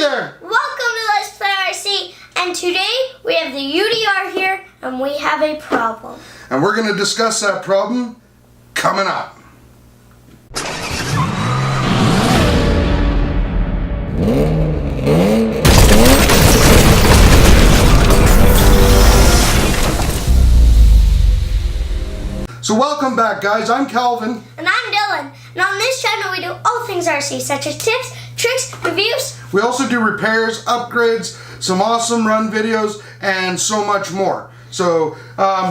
there! Welcome to LetsPlayRC, and today we have the UDR here, and we have a problem. And we're going to discuss that problem coming up. So welcome back, guys. I'm Calvin. And I'm Dyllan. And on this channel we do all things RC, such as tips, tricks, reviews. We also do repairs, upgrades, some awesome run videos, and so much more. So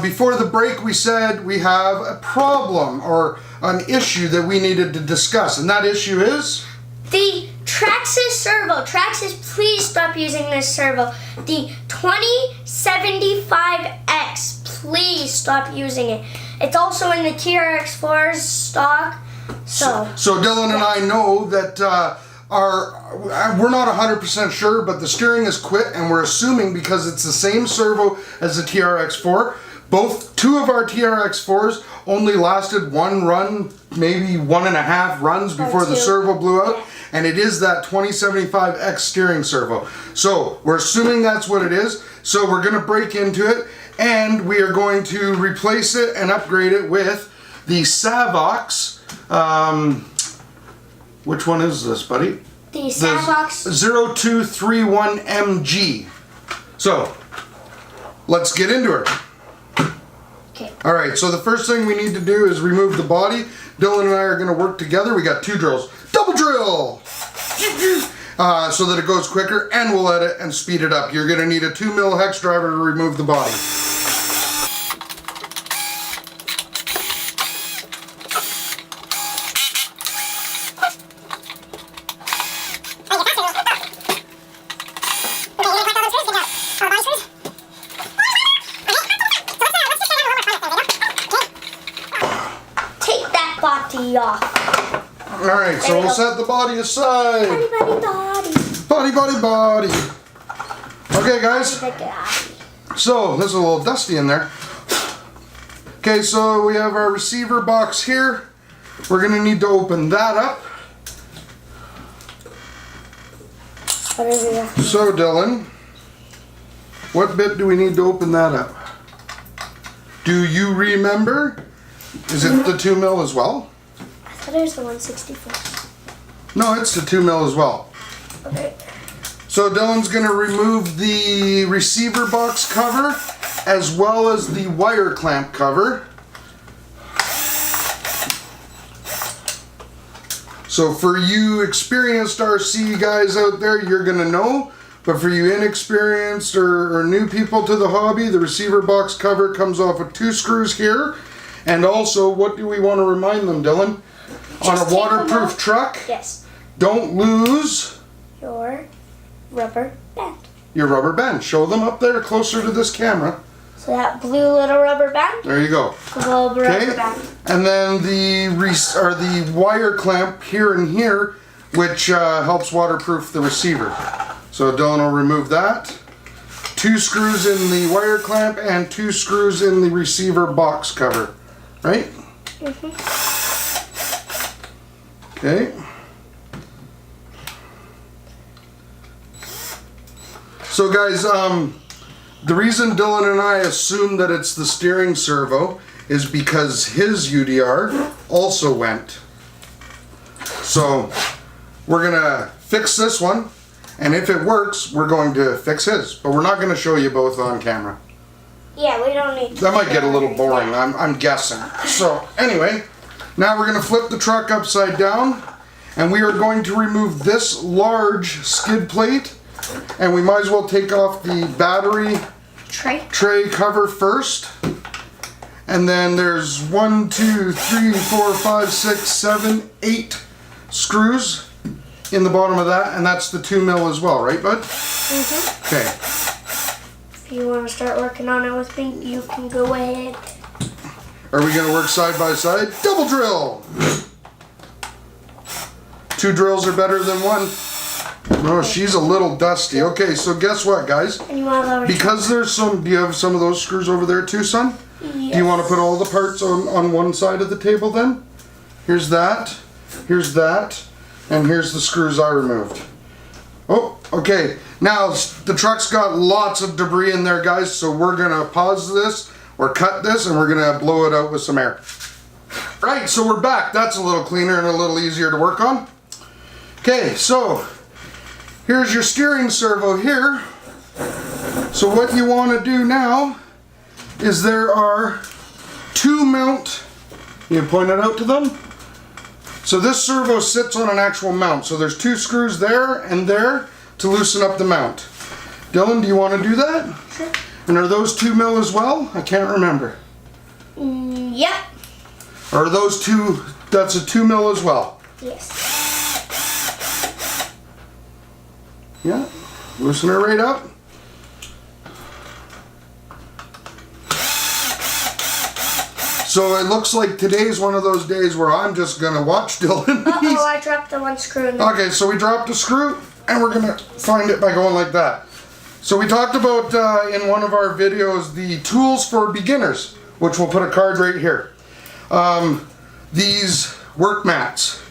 before the break we said we have a problem or an issue that we needed to discuss. And that issue is? The Traxxas servo. Traxxas, please stop using this servo. The 2075X. Please stop using it. It's also in the TRX4's stock. So Dyllan and I know that we're not 100% sure, but the steering is quit, and we're assuming because it's the same servo as the TRX4. Two of our TRX4s only lasted one run, maybe 1.5 runs before the servo blew out. Yeah. And it is that 2075X steering servo. So we're assuming that's what it is. So we're going to break into it, and we are going to replace it and upgrade it with the Savox. Which one is this, buddy? The Savox SG0231MG. So let's get into it. Okay. Alright, so the first thing we need to do is remove the body. Dyllan and I are going to work together. We got 2 drills. Double drill! So that it goes quicker, and we'll edit and speed it up. You're going to need a 2mm hex driver to remove the body. Take that body off. Alright, so we'll set the body aside. Body. Okay, guys. So, this is a little dusty in there. Okay, so we have our receiver box here. We're going to need to open that up. So, Dyllan, what bit do we need to open that up? Do you remember? Is it the 2mm as well? I thought it was the 164. No, it's the 2mm as well. Okay. So Dyllan's going to remove the receiver box cover as well as the wire clamp cover. So for you experienced RC guys out there, you're going to know. But for you inexperienced or new people to the hobby, the receiver box cover comes off with 2 screws here. And also, what do we want to remind them, Dyllan? On a waterproof truck, yes, don't lose your rubber band. Your rubber band. Show them up there closer to this camera. So that blue little rubber band. There you go. Rubber band. And then the wire clamp here and here, which helps waterproof the receiver. So Dyllan will remove that. 2 screws in the wire clamp and 2 screws in the receiver box cover. Right? Mm-hmm. Okay. So guys, the reason Dyllan and I assume that it's the steering servo is because his UDR also went. So we're gonna fix this one, and if it works, we're going to fix his. But we're not gonna show you both on camera. Yeah, we don't need to. That might get a little boring, I'm guessing. So anyway, now we're going to flip the truck upside down, and we are going to remove this large skid plate, and we might as well take off the battery tray cover first. And then there's 1, 2, 3, 4, 5, 6, 7, 8 screws in the bottom of that, and that's the 2mm as well, right, bud? Mm-hmm. Okay. If you want to start working on it with me, you can go ahead. Are we going to work side by side? Double drill! 2 drills are better than 1. No, she's a little dusty. Okay, so guess what, guys? Because there's some, do you have some of those screws over there too, son? Yes. Do you want to put all the parts on one side of the table then? Here's that, and here's the screws I removed. Oh, okay. Now the truck's got lots of debris in there, guys, so we're gonna pause this or cut this and we're gonna blow it out with some air. Right, so we're back. That's a little cleaner and a little easier to work on. Okay, so here's your steering servo here. So what you want to do now is there are two mount, you point it out to them. So this servo sits on an actual mount. So there's two screws there and there to loosen up the mount. Dylan, do you want to do that? Sure. And are those 2 mil as well? I can't remember. Yep. Are those two, that's a 2 mil as well? Yes. Yeah, loosen her right up. So it looks like today's one of those days where I'm just gonna watch Dylan. Uh-oh, I dropped the one screw in there. Okay, so we dropped a screw and we're gonna find it by going like that. So we talked about in one of our videos the tools for beginners, which we'll put a card right here. These work mats.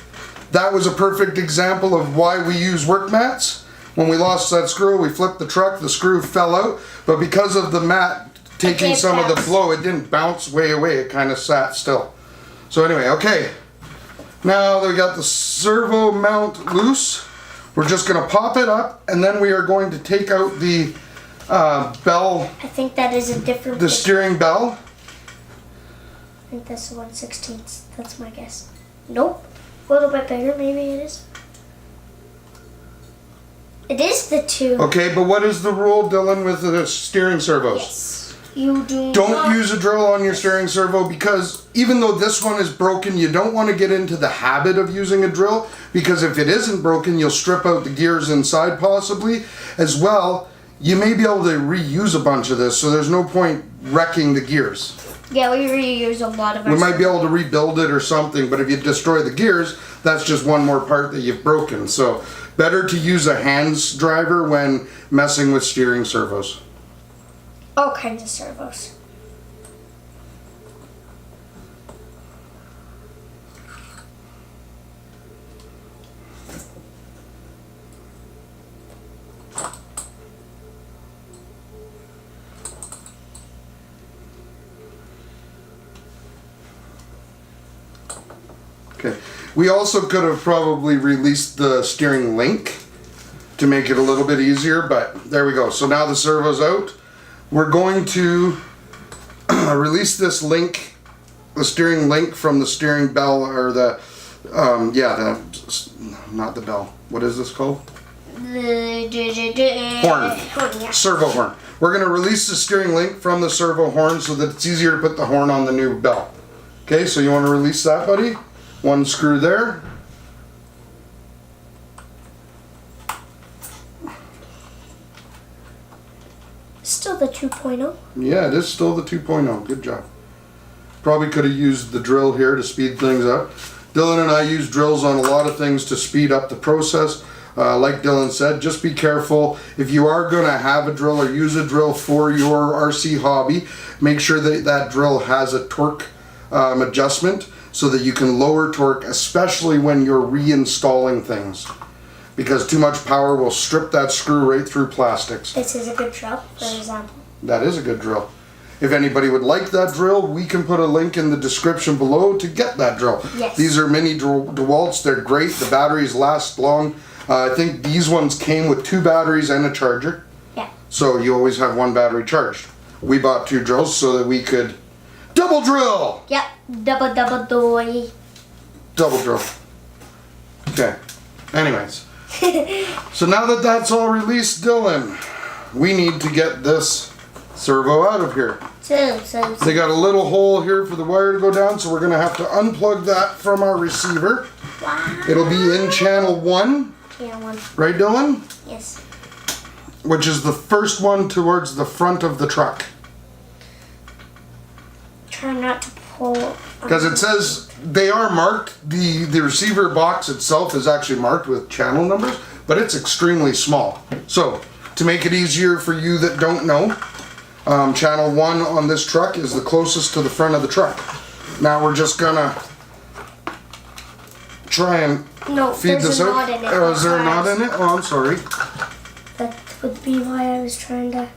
That was a perfect example of why we use work mats. When we lost that screw, we flipped the truck, the screw fell out, but because of the mat taking some of the flow, it didn't bounce way away, it kind of sat still. So anyway, okay. Now that we got the servo mount loose, we're just going to pop it up, and then we are going to take out the bell. I think that is a different. The steering bell. I think that's the 1/16. That's my guess. Nope. A little bit bigger, maybe it is. It is the 2. Okay, but what is the rule, Dylan, with the steering servos? Yes. You do Don't not use a drill on your steering servo, because even though this one is broken, you don't want to get into the habit of using a drill, because if it isn't broken, you'll strip out the gears inside possibly. As well, you may be able to reuse a bunch of this, so there's no point wrecking the gears. Yeah, we reuse a lot of our We might be able to rebuild it or something, but if you destroy the gears, that's just one more part that you've broken. So better to use a hands driver when messing with steering servos. all kinds of servos. Okay. We also could have probably released the steering link to make it a little bit easier, but there we go. So now the servo's out. We're going to release this link, the steering link from the steering bell, or the, not the bell. What is this called? Horn. Horn. Servo horn. We're going to release the steering link from the servo horn so that it's easier to put the horn on the new bell. Okay, so you want to release that, buddy? One screw there. Still the 2.0. Yeah, it is still the 2.0. Good job. Probably could have used the drill here to speed things up. Dylan and I use drills on a lot of things to speed up the process. Like Dylan said, just be careful. If you are going to have a drill or use a drill for your RC hobby, make sure that that drill has a torque adjustment so that you can lower torque, especially when you're reinstalling things. Because too much power will strip that screw right through plastics. This is a good drill, for example. That is a good drill. If anybody would like that drill, we can put a link in the description below to get that drill. Yes. These are mini DeWalt's. They're great. The batteries last long. I think these ones came with 2 batteries and a charger. Yeah. So you always have 1 battery charged. We bought 2 drills so that we could double drill. Yep. Double doy. Double drill. Okay. Anyways. So now that that's all released, Dylan, we need to get this servo out of here. So. They got a little hole here for the wire to go down, so we're going to have to unplug that from our receiver. Wow. It'll be in channel 1. Yeah, 1. Right, Dylan? Yes. Which is the first one towards the front of the truck. Try not to pull. Because it says they are marked. The receiver box itself is actually marked with channel numbers, but it's extremely small. So, to make it easier for you that don't know, channel 1 on this truck is the closest to the front of the truck. Now we're just gonna try and feed this out. Knot in it. Oh, is there a knot in it? Oh, I'm sorry. would be why I was trying to.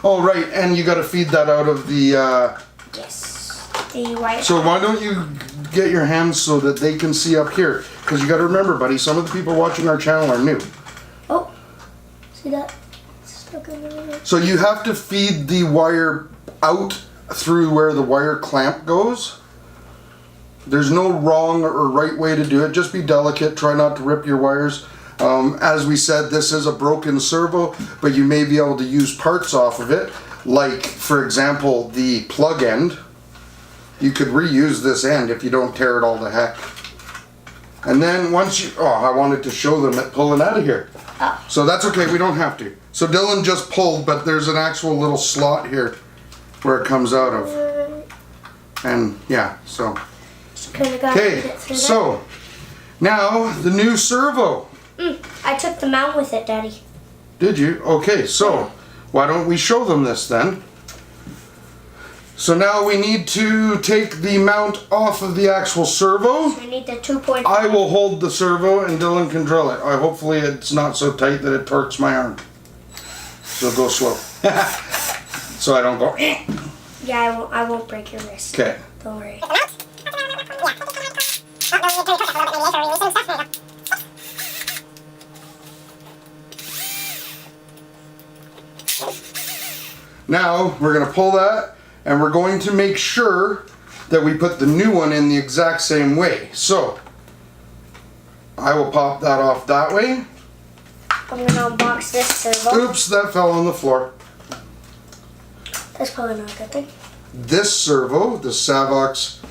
Oh, right, and you got to feed that out of the. Yes, the white. So why don't you get your hands so that they can see up here? Because you got to remember, buddy, some of the people watching our channel are new. Oh, see that? It's stuck in there. So you have to feed the wire out through where the wire clamp goes. There's no wrong or right way to do it. Just be delicate. Try not to rip your wires. As we said, this is a broken servo, but you may be able to use parts off of it. Like, for example, the plug end. You could reuse this end if you don't tear it all to heck. And then once you... Oh, I wanted to show them it pulling out of here. Oh. So that's okay, we don't have to. So Dyllan just pulled, but there's an actual little slot here where it comes out of. And yeah, so... Okay, so now the new servo. I took the mount with it, Daddy. Did you? Okay, so why don't we show them this then? So now we need to take the mount off of the actual servo. We need the 2.5. I will hold the servo and Dyllan can drill it. Hopefully it's not so tight that it torques my arm. So go slow. So I don't go. Yeah, I won't break your wrist. Okay. Don't worry. Now we're going to pull that and we're going to make sure that we put the new one in the exact same way. So I will pop that off that way. I'm going to unbox this servo. Oops, that fell on the floor. That's probably not a good thing. This servo, the Savox,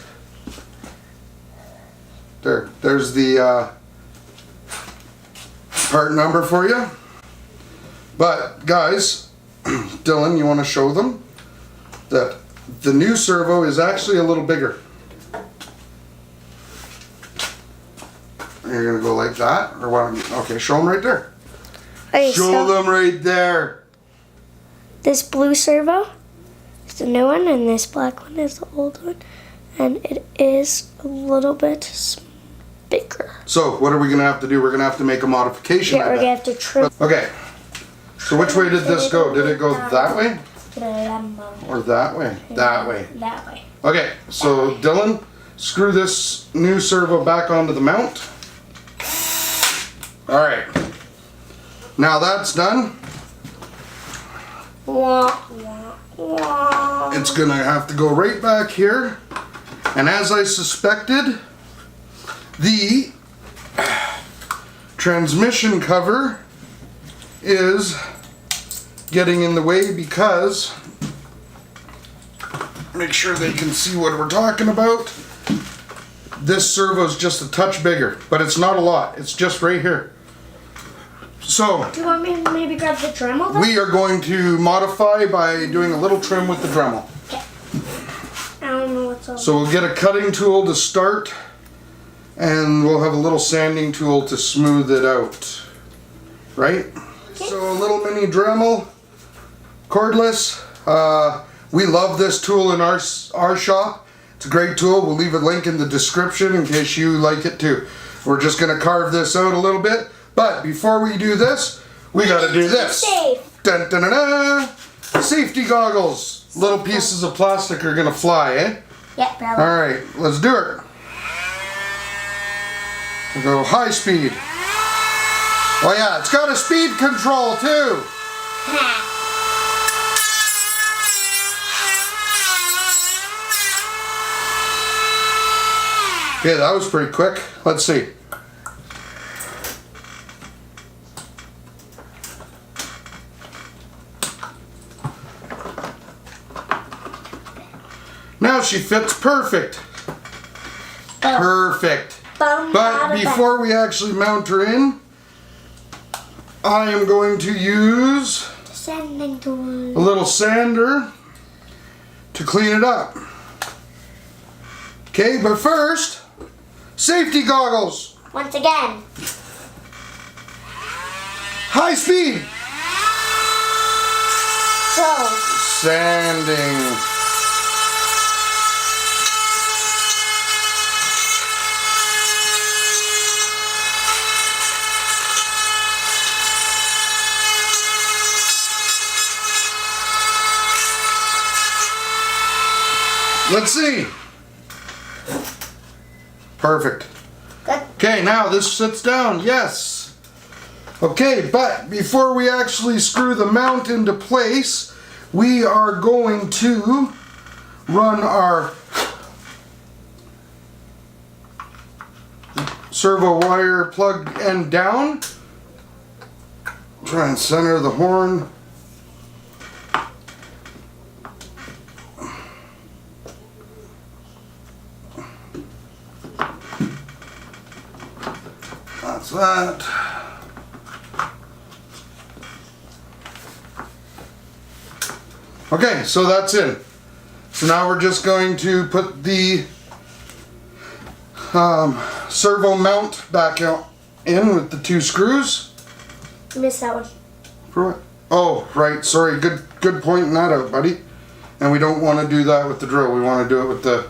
there's the part number for you. But guys, Dyllan, you want to show them that the new servo is actually a little bigger. You're going to go like that? Or what? Okay, show them right there. Okay, Show them right there. This blue servo is the new one, and this black one is the old one. And it is a little bit bigger. So, what are we going to have to do? We're going to have to make a modification. Yeah, we're going to have to trim. Okay. So which way did this go? Did it go that way? Or that way? That way. That way. Okay, so Dyllan, screw this new servo back onto the mount. Alright. Now that's done. Wah, wah, wah. It's gonna have to go right back here. And as I suspected, the transmission cover is getting in the way because, make sure they can see what we're talking about. This servo is just a touch bigger, but it's not a lot. It's just right here. So, Do you want me to maybe grab the Dremel then? we are going to modify by doing a little trim with the Dremel. Okay. I don't know what's all. So we'll get a cutting tool to start, and we'll have a little sanding tool to smooth it out. Right? Okay. So a little mini Dremel, cordless. We love this tool in our shop. It's a great tool. We'll leave a link in the description in case you like it too. We're just going to carve this out a little bit. But before we do this, we got to do this. Safe. Dun, dun, dun, dun. Safety goggles. Little pieces of plastic are going to fly, eh? Yeah, probably. All right, let's do it. We'll go high speed. Oh yeah, it's got a speed control too. Okay, that was pretty quick. Let's see. Now she fits perfect. Perfect. But before we actually mount her in, I am going to use Sanding tool. a little sander to clean it up. Okay, but first, safety goggles. Once again. High speed. So, Sanding. Let's see. Perfect. Good. Okay, now this sits down. Yes. Okay, but before we actually screw the mount into place, we are going to run our servo wire plug end down. Try and center the horn. That's that. Okay, so that's in. So now we're just going to put the servo mount back out in with the 2 screws. You missed that one. For what? Oh, right. Sorry. Good pointing that out, buddy. And we don't want to do that with the drill. We want to do it with the.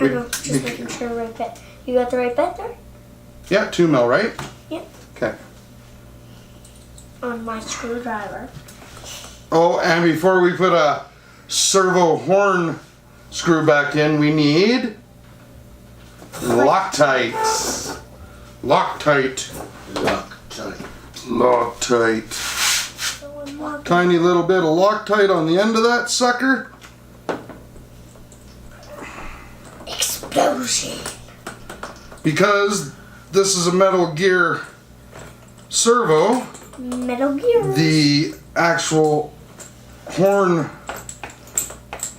I know. Just making sure right bit. You got the right bit there? Yeah, 2 mil, right? Yep. Okay. On my screwdriver. Oh, and before we put a servo horn screw back in, we need Loctite. Loctite. Loctite. Loctite. Tiny little bit of Loctite on the end of that sucker. Explosion. Because this is a Metal Gear servo, Metal Gear. the actual horn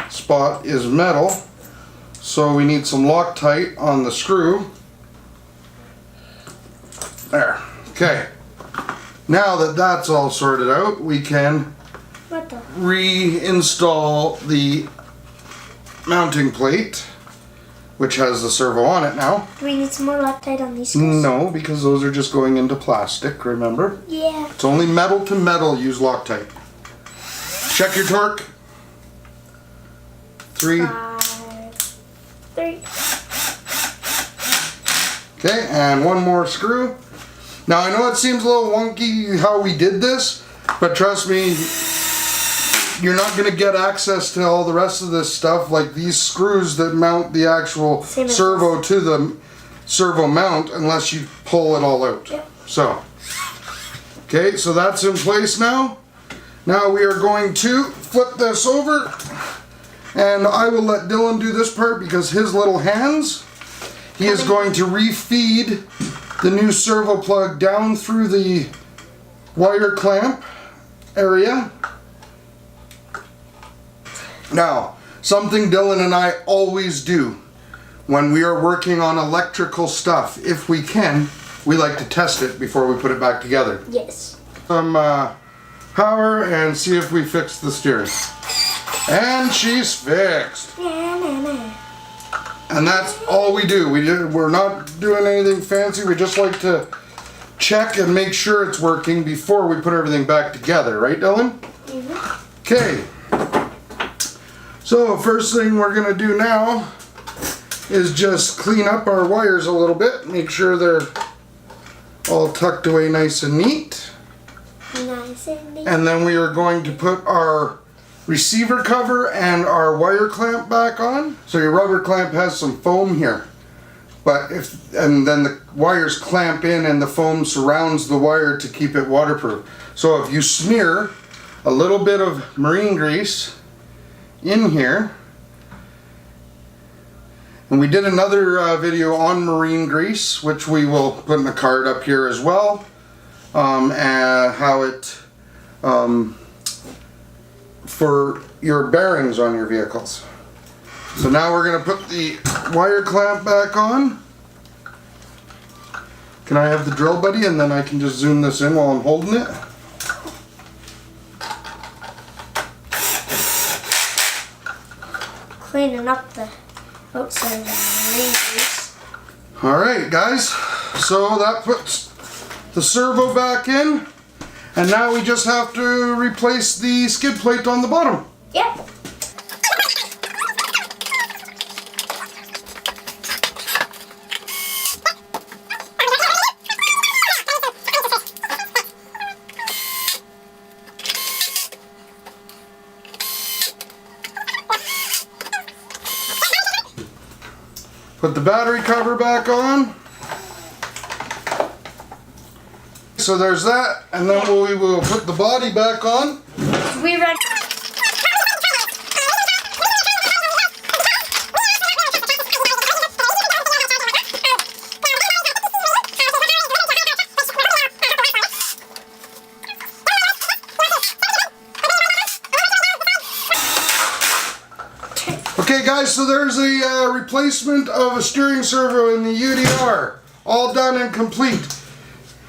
spot is metal, so we need some Loctite on the screw. There. Okay. Now that that's all sorted out, we can What the? reinstall the mounting plate, which has the servo on it now. Do we need some more Loctite on these screws? No, because those are just going into plastic, remember? Yeah. It's only metal to metal, use Loctite. Check your torque. 3. 5, 3. Okay, and one more screw. Now I know it seems a little wonky how we did this, but trust me, you're not going to get access to all the rest of this stuff, like these screws that mount the actual Same as servo to the servo mount, unless you pull it all out. Yep. So, okay, so that's in place now. Now we are going to flip this over, and I will let Dyllan do this part because his little hands, he is going to refeed the new servo plug down through the wire clamp area. Now, something Dyllan and I always do when we are working on electrical stuff, if we can, we like to test it before we put it back together. Yes. Some power and see if we fix the steering. And she's fixed. And that's all we do. We're not doing anything fancy. We just like to check and make sure it's working before we put everything back together. Right, Dyllan? Mm-hmm. Okay. So first thing we're going to do now is just clean up our wires a little bit. Make sure they're all tucked away nice and neat. Nice and neat. And then we are going to put our receiver cover and our wire clamp back on. So your rubber clamp has some foam here. And then the wires clamp in and the foam surrounds the wire to keep it waterproof. So if you smear a little bit of marine grease in here, and we did another video on marine grease, which we will put in a card up here as well, and how it for your bearings on your vehicles. So now we're going to put the wire clamp back on. Can I have the drill, buddy, and then I can just zoom this in while I'm holding it? Cleaning up the outside of the marine grease. Alright guys, so that puts the servo back in, and now we just have to replace the skid plate on the bottom. Yep. Put the battery cover back on. So there's that, and then we will put the body back on. We run. Okay guys, so there's a replacement of a steering servo in the UDR. All done and complete.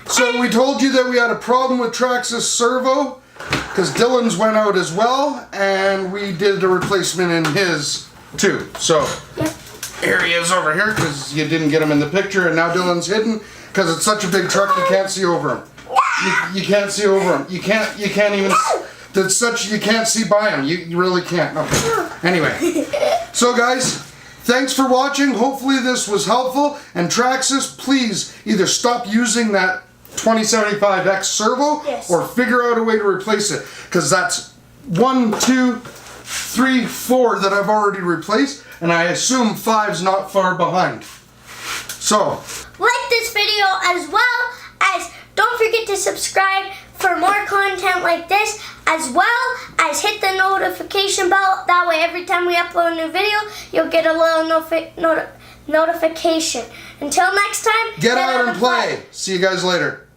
So we told you that we had a problem with Traxxas servo because Dyllan's went out as well, and we did a replacement in his too. So here he is over here because you didn't get him in the picture, and now Dyllan's hidden because it's such a big truck you can't see over him. You can't see over him. You can't even. That's such you can't see by him. You really can't. Okay. Anyway, so guys, thanks for watching. Hopefully this was helpful. And Traxxas, please either stop using that 2075X servo or figure out a way to replace it, because that's 1, 2, 3, 4 that I've already replaced, and I assume 5's not far behind. So Like this video as well as don't forget to subscribe for more content like this, as well as hit the notification bell. That way every time we upload a new video, you'll get a little notification. Until next time, get out and play. See you guys later.